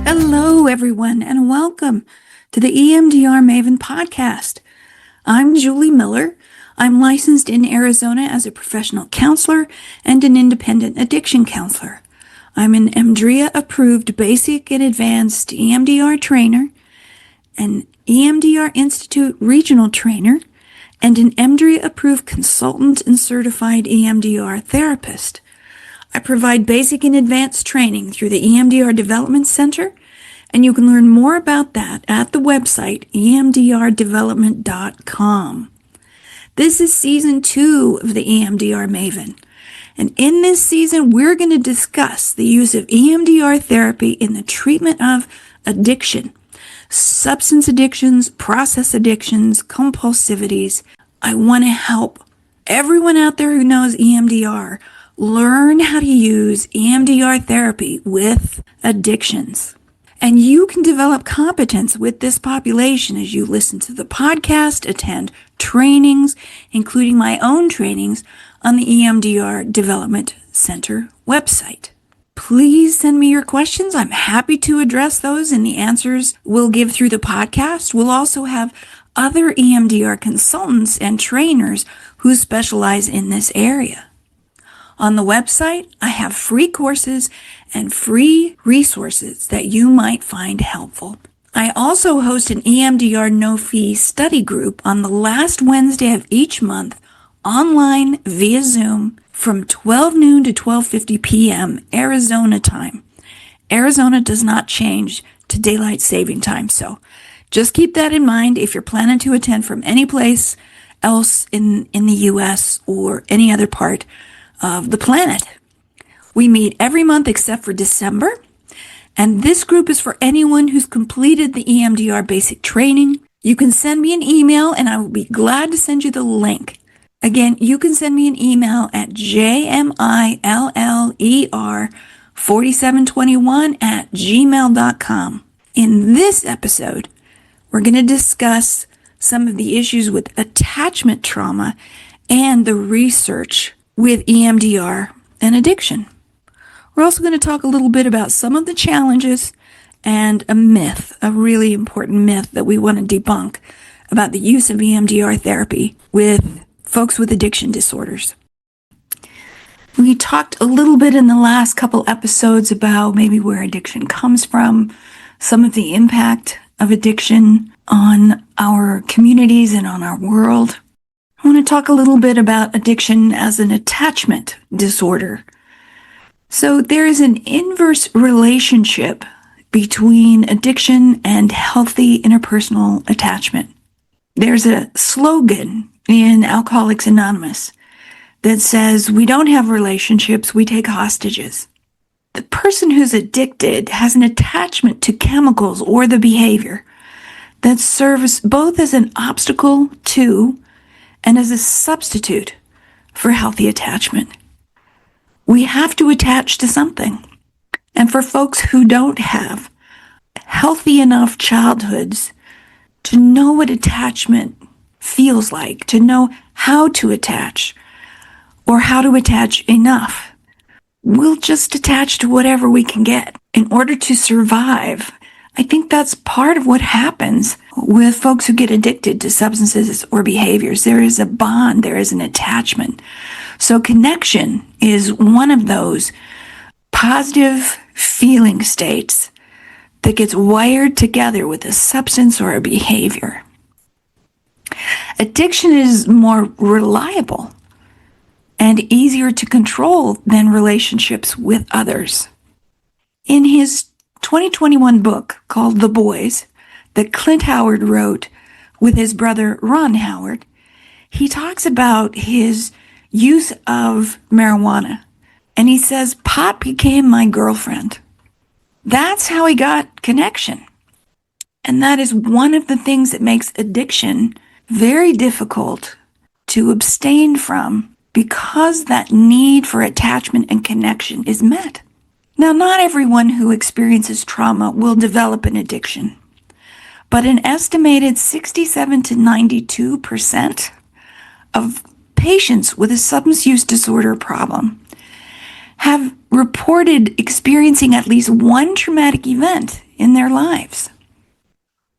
Hello, everyone, and welcome to the EMDR Maven podcast. I'm Julie Miller. I'm licensed in Arizona as a professional counselor and an independent addiction counselor. I'm an EMDRIA-approved basic and advanced EMDR trainer, an EMDR Institute regional trainer, and an EMDRIA-approved consultant and certified EMDR therapist. I provide basic and advanced training through the EMDR Development Center, and you can learn more about that at the website emdrdevelopment.com. This is season 2 of the EMDR Maven. And in this season, we're going to discuss the use of EMDR therapy in the treatment of addiction, substance addictions, process addictions, compulsivities. I want to help everyone out there who knows EMDR learn how to use EMDR therapy with addictions. And you can develop competence with this population as you listen to the podcast, attend trainings, including my own trainings on the EMDR Development Center website. Please send me your questions. I'm happy to address those, and the answers we'll give through the podcast. We'll also have other EMDR consultants and trainers who specialize in this area. On the website, I have free courses and free resources that you might find helpful. I also host an EMDR no-fee study group on the last Wednesday of each month, online via Zoom from 12 noon to 12:50 p.m. Arizona time. Arizona does not change to daylight saving time, so just keep that in mind if you're planning to attend from any place else in the U.S. or any other part of the planet. We meet every month except for December, and this group is for anyone who's completed the EMDR basic training. You can send me an email, and I will be glad to send you the link. Again, you can send me an email at jmiller4721@gmail.com. In this episode, we're going to discuss some of the issues with attachment trauma and the research with EMDR and addiction. We're also going to talk a little bit about some of the challenges and a myth, a really important myth that we want to debunk about the use of EMDR therapy with folks with addiction disorders. We talked a little bit in the last couple episodes about maybe where addiction comes from, some of the impact of addiction on our communities and on our world. I want to talk a little bit about addiction as an attachment disorder. So there is an inverse relationship between addiction and healthy interpersonal attachment. There's a slogan in Alcoholics Anonymous that says, "We don't have relationships, we take hostages." The person who's addicted has an attachment to chemicals or the behavior that serves both as an obstacle to and as a substitute for healthy attachment. We have to attach to something. And for folks who don't have healthy enough childhoods to know what attachment feels like, to know how to attach or how to attach enough, we'll just attach to whatever we can get in order to survive. I think that's part of what happens with folks who get addicted to substances or behaviors. There is a bond, there is an attachment. So connection is one of those positive feeling states that gets wired together with a substance or a behavior. Addiction is more reliable and easier to control than relationships with others. In his 2021 book called The Boys, that Clint Howard wrote with his brother Ron Howard, he talks about his use of marijuana. And he says, "Pot became my girlfriend." That's how he got connection. And that is one of the things that makes addiction very difficult to abstain from, because that need for attachment and connection is met. Now, not everyone who experiences trauma will develop an addiction, but an estimated 67 to 92% of patients with a substance use disorder problem have reported experiencing at least one traumatic event in their lives.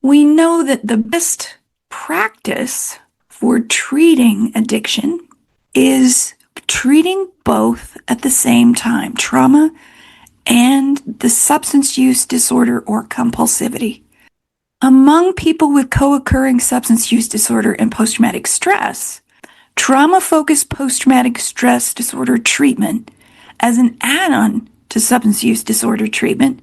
We know that the best practice for treating addiction is treating both at the same time, trauma and the substance use disorder or compulsivity. Among people with co-occurring substance use disorder and post-traumatic stress, trauma-focused post-traumatic stress disorder treatment as an add-on to substance use disorder treatment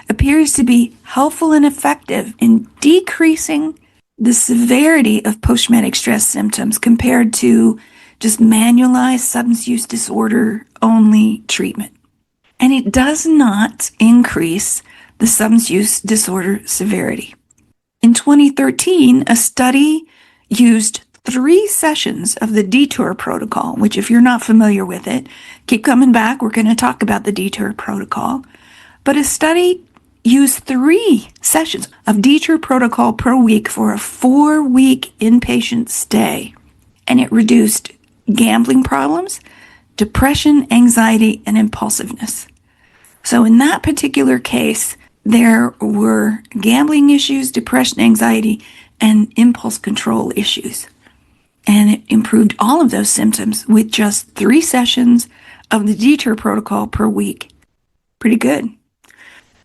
appears to be helpful and effective in decreasing the severity of post-traumatic stress symptoms compared to just manualized substance use disorder only treatment. And it does not increase the substance use disorder severity. In 2013, a study used 3 sessions of the DETOUR protocol, which if you're not familiar with it, keep coming back. We're going to talk about the DETOUR protocol. But a study used 3 sessions of DETOUR protocol per week for a 4-week inpatient stay. And it reduced gambling problems, depression, anxiety, and impulsiveness. So in that particular case, there were gambling issues, depression, anxiety, and impulse control issues. And it improved all of those symptoms with just 3 sessions of the DETOUR protocol per week. Pretty good.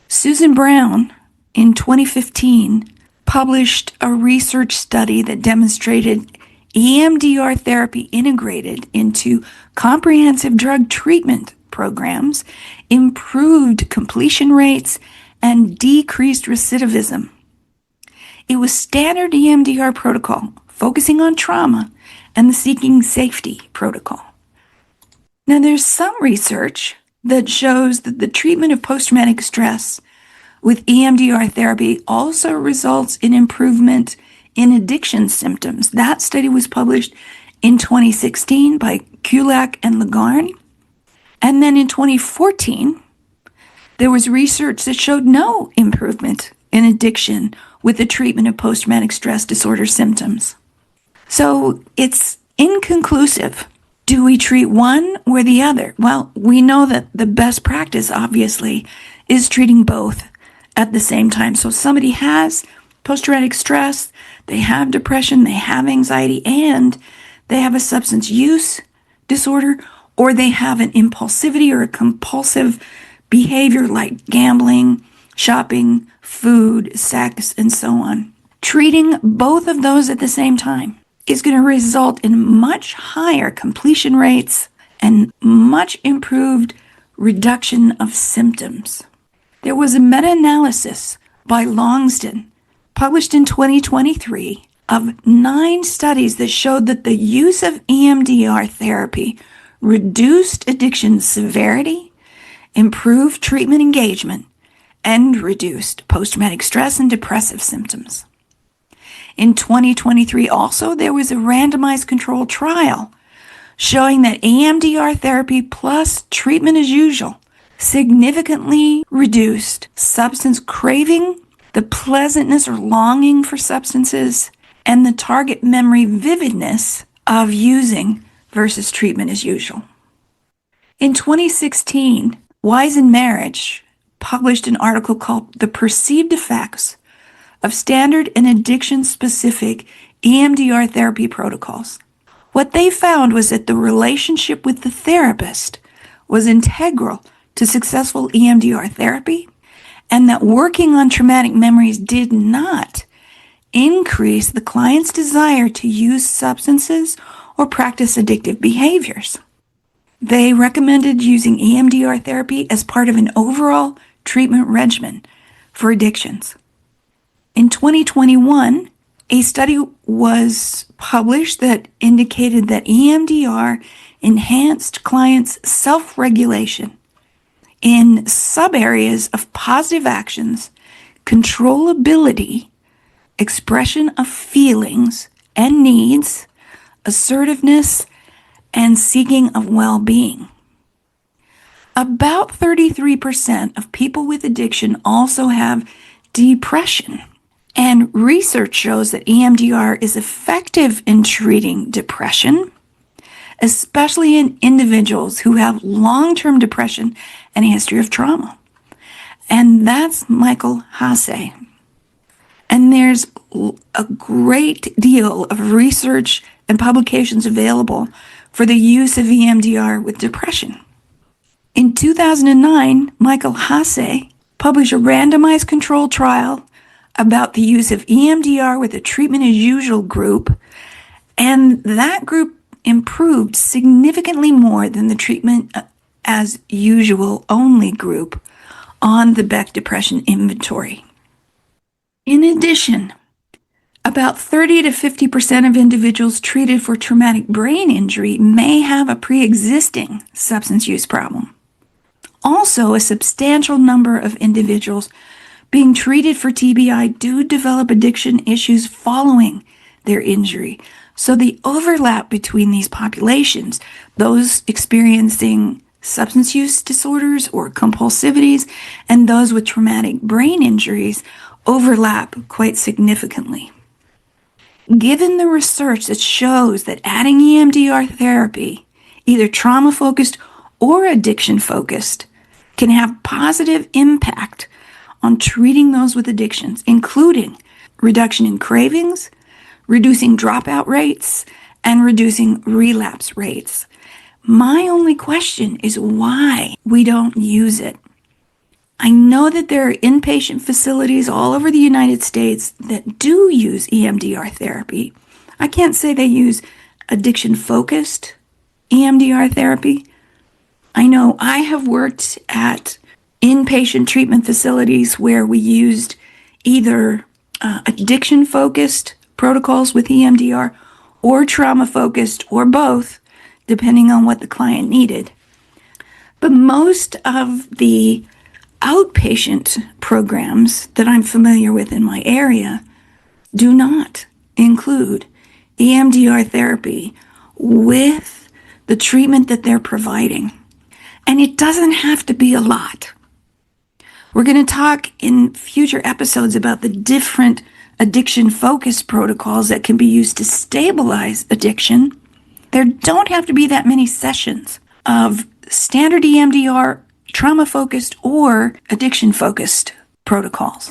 Susan Brown, in 2015, published a research study that demonstrated EMDR therapy integrated into comprehensive drug treatment programs improved completion rates and decreased recidivism. It was standard EMDR protocol focusing on trauma and the seeking safety protocol. Now, there's some research that shows that the treatment of post-traumatic stress with EMDR therapy also results in improvement in addiction symptoms. That study was published in 2016 by Kulak and Lagarn. And then in 2014, there was research that showed no improvement in addiction with the treatment of post-traumatic stress disorder symptoms. So it's inconclusive. Do we treat one or the other? Well, we know that the best practice, obviously, is treating both at the same time. So somebody has post-traumatic stress, they have depression, they have anxiety, and they have a substance use disorder, or they have an impulsivity or a compulsive behavior like gambling, shopping, food, sex, and so on. Treating both of those at the same time is going to result in much higher completion rates and much improved reduction of symptoms. There was a meta-analysis by Longston published in 2023 of 9 studies that showed that the use of EMDR therapy reduced addiction severity, improved treatment engagement, and reduced post-traumatic stress and depressive symptoms. In 2023 also, there was a randomized controlled trial showing that EMDR therapy plus treatment as usual significantly reduced substance craving, the pleasantness or longing for substances, and the target memory vividness of using versus treatment as usual. In 2016, Wise in Marriage published an article called The Perceived Effects of Standard and Addiction-Specific EMDR Therapy Protocols. What they found was that the relationship with the therapist was integral to successful EMDR therapy, and that working on traumatic memories did not increase the client's desire to use substances or practice addictive behaviors. They recommended using EMDR therapy as part of an overall treatment regimen for addictions. In 2021, a study was published that indicated that EMDR enhanced clients' self-regulation in sub-areas of positive actions, controllability, expression of feelings and needs, assertiveness, and seeking of well-being. About 33% of people with addiction also have depression, and research shows that EMDR is effective in treating depression, especially in individuals who have long-term depression and a history of trauma. And that's Michael Hasse. And there's a great deal of research and publications available for the use of EMDR with depression. In 2009, Michael Hasse published a randomized controlled trial about the use of EMDR with a treatment as usual group, and that group improved significantly more than the treatment as usual only group on the Beck Depression Inventory. In addition, about 30 to 50% of individuals treated for traumatic brain injury may have a pre-existing substance use problem. Also, a substantial number of individuals being treated for TBI do develop addiction issues following their injury. So the overlap between these populations, those experiencing substance use disorders or compulsivities, and those with traumatic brain injuries, overlap quite significantly. Given the research that shows that adding EMDR therapy, either trauma-focused or addiction-focused, can have positive impact on treating those with addictions, including reduction in cravings, reducing dropout rates, and reducing relapse rates. My only question is why we don't use it. I know that there are inpatient facilities all over the United States that do use EMDR therapy. I can't say they use addiction-focused EMDR therapy. I know I have worked at inpatient treatment facilities where we used either addiction-focused protocols with EMDR or trauma-focused or both, depending on what the client needed. But most of the outpatient programs that I'm familiar with in my area do not include EMDR therapy with the treatment that they're providing. And it doesn't have to be a lot. We're going to talk in future episodes about the different addiction-focused protocols that can be used to stabilize addiction. There don't have to be that many sessions of standard EMDR, trauma-focused or addiction-focused protocols.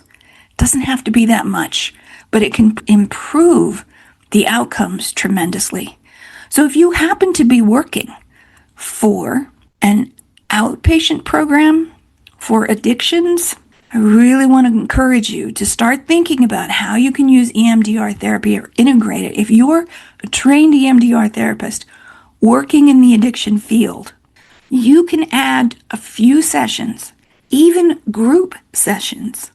It doesn't have to be that much, but it can improve the outcomes tremendously. So if you happen to be working for an outpatient program for addictions, I really want to encourage you to start thinking about how you can use EMDR therapy or integrate it. If you're a trained EMDR therapist working in the addiction field, you can add a few sessions, even group sessions,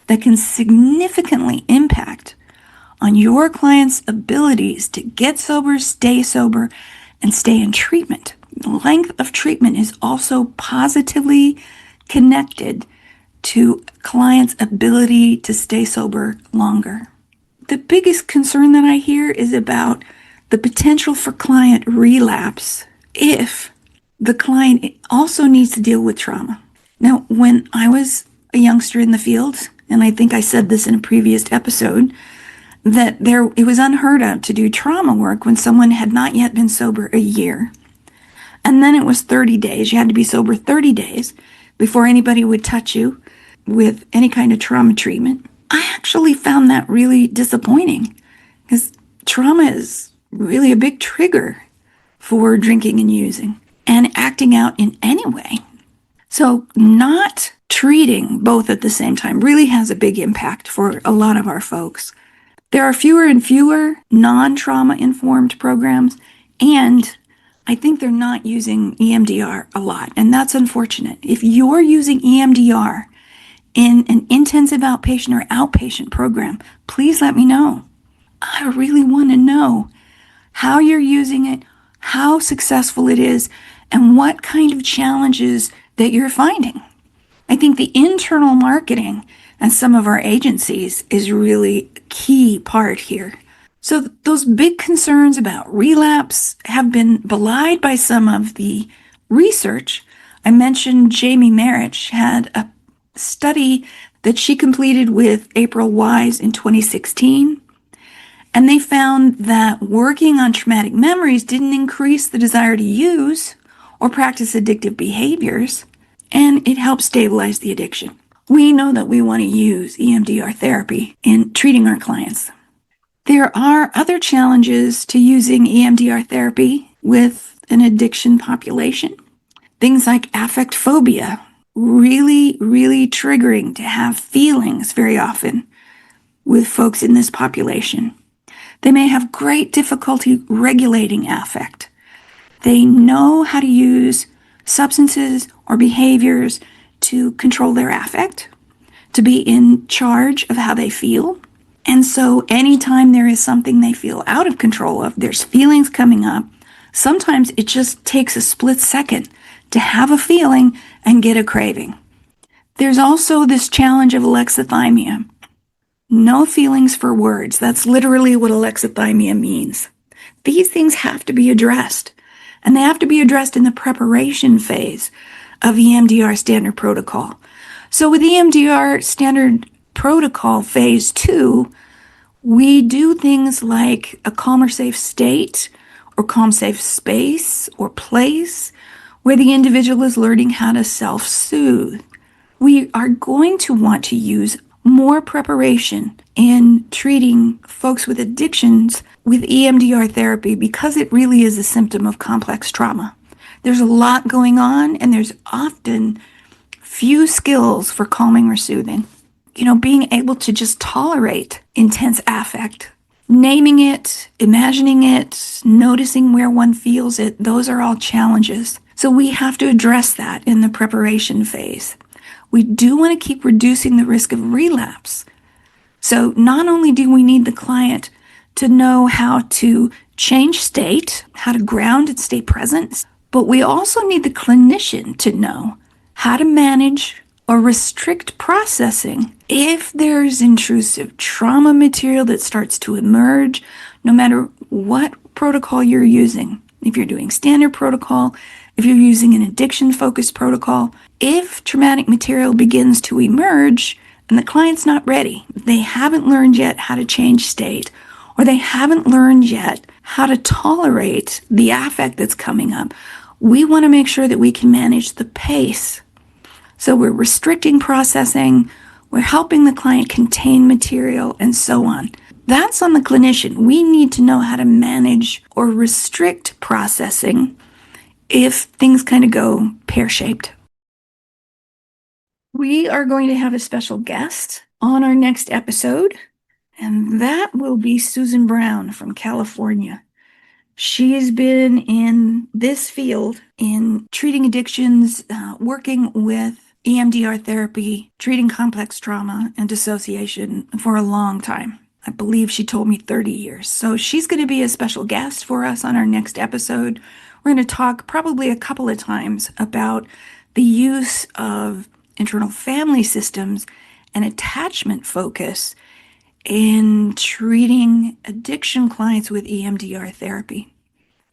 that can significantly impact on your client's abilities to get sober, and stay in treatment. The length of treatment is also positively connected to clients' ability to stay sober longer. The biggest concern that I hear is about the potential for client relapse if the client also needs to deal with trauma. Now, when I was a youngster in the field, and I think I said this in a previous episode, that it was unheard of to do trauma work when someone had not yet been sober a year. And then it was 30 days. You had to be sober 30 days before anybody would touch you with any kind of trauma treatment. I actually found that really disappointing because trauma is really a big trigger for drinking and using and acting out in any way. So not treating both at the same time really has a big impact for a lot of our folks. There are fewer and fewer non-trauma informed programs, and I think they're not using EMDR a lot, and that's unfortunate. If you're using EMDR in an intensive outpatient or outpatient program, please let me know. I really want to know how you're using it, how successful it is, and what kind of challenges that you're finding. I think the internal marketing and some of our agencies is really a key part here. So those big concerns about relapse have been belied by some of the research. I mentioned Jamie Marich had a study that she completed with April Wise in 2016. And they found that working on traumatic memories didn't increase the desire to use or practice addictive behaviors, and it helped stabilize the addiction. We know that we want to use EMDR therapy in treating our clients. There are other challenges to using EMDR therapy with an addiction population. Things like affect phobia, really triggering to have feelings very often with folks in this population. They may have great difficulty regulating affect. They know how to use substances or behaviors to control their affect, to be in charge of how they feel. And so anytime there is something they feel out of control of, there's feelings coming up, sometimes it just takes a split second to have a feeling and get a craving. There's also this challenge of alexithymia. No feelings for words. That's literally what alexithymia means. These things have to be addressed, and they have to be addressed in the preparation phase of EMDR standard protocol. So with EMDR standard protocol phase 2, we do things like a calm or safe state or calm safe space or place where the individual is learning how to self-soothe. We are going to want to use more preparation in treating folks with addictions with EMDR therapy because it really is a symptom of complex trauma. There's a lot going on, and there's often few skills for calming or soothing. Being able to just tolerate intense affect, naming it, imagining it, noticing where one feels it, those are all challenges. So we have to address that in the preparation phase. We do want to keep reducing the risk of relapse. So not only do we need the client to know how to change state, how to ground and stay present, but we also need the clinician to know how to manage or restrict processing if there's intrusive trauma material that starts to emerge, no matter what protocol you're using. If you're doing standard protocol, if you're using an addiction-focused protocol, if traumatic material begins to emerge and the client's not ready, they haven't learned yet how to change state, or they haven't learned yet how to tolerate the affect that's coming up, we want to make sure that we can manage the pace. So we're restricting processing, we're helping the client contain material, and so on. That's on the clinician. We need to know how to manage or restrict processing if things kind of go pear-shaped. We are going to have a special guest on our next episode, and that will be Susan Brown from California. She's been in this field in treating addictions, working with EMDR therapy, treating complex trauma and dissociation for a long time. I believe she told me 30 years. So she's going to be a special guest for us on our next episode. We're going to talk probably a couple of times about the use of internal family systems and attachment focus in treating addiction clients with EMDR therapy.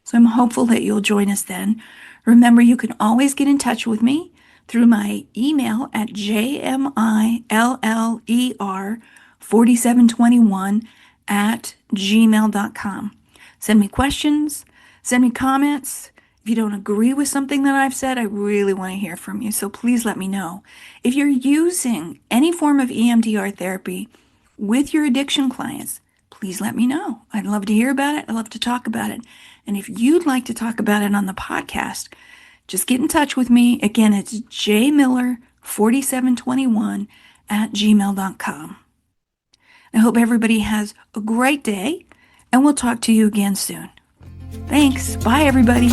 So I'm hopeful that you'll join us then. Remember, you can always get in touch with me through my email at jmiller4721@gmail.com. Send me questions, send me comments. If you don't agree with something that I've said, I really want to hear from you, so please let me know. If you're using any form of EMDR therapy with your addiction clients, please let me know. I'd love to hear about it. I'd love to talk about it. And if you'd like to talk about it on the podcast, just get in touch with me. Again, it's jmiller4721@gmail.com. I hope everybody has a great day, and we'll talk to you again soon. Thanks. Bye, everybody.